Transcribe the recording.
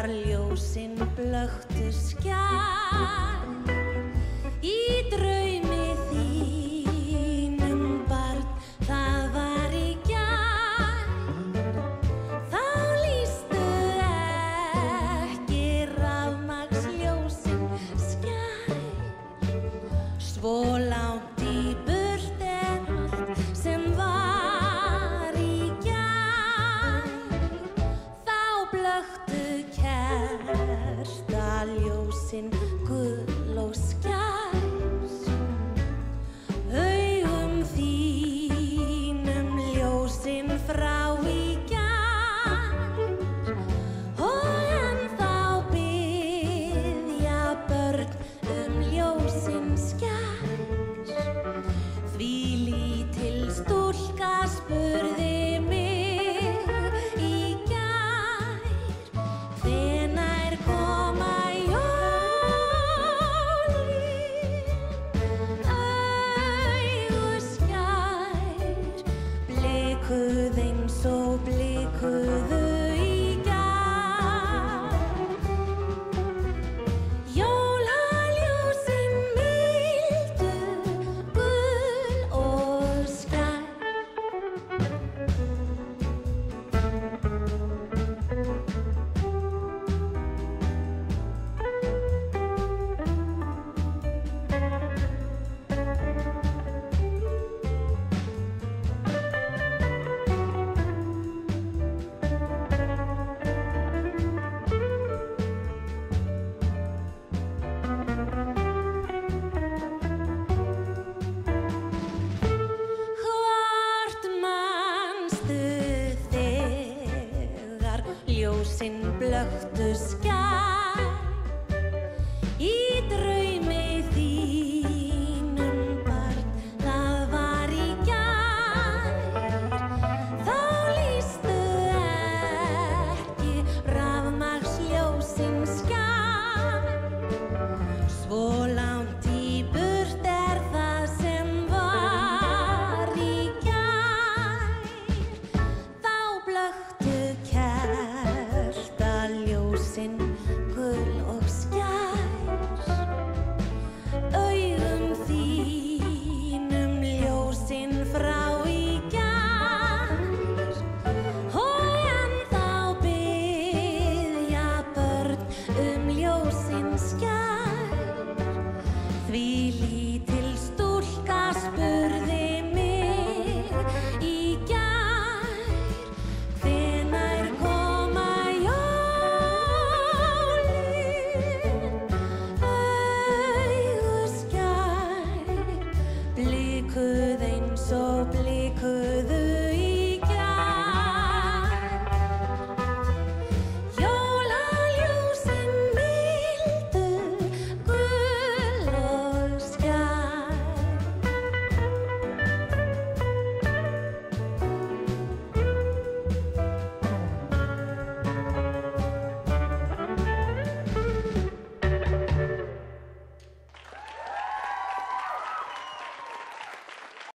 var ljósin blöktu skær í draumi þínum barn, það var í gær. Þá lýstu ekki rafmagnsljósin skær, svo langt í burt allt sem var í gær. Þá blöktu kertaljósin gul og skær, augum þínum ljósin frá í gær. Og ennþá biðja börn ljósin skær. Því lítil stúlka spurði mig í gær, hvenær koma jólin? Augu skær, blikuð eins og blikuðu í gær. Jólaljósin mildu, gul og skær. Hvort manstu þegar ljósin blöktu skær?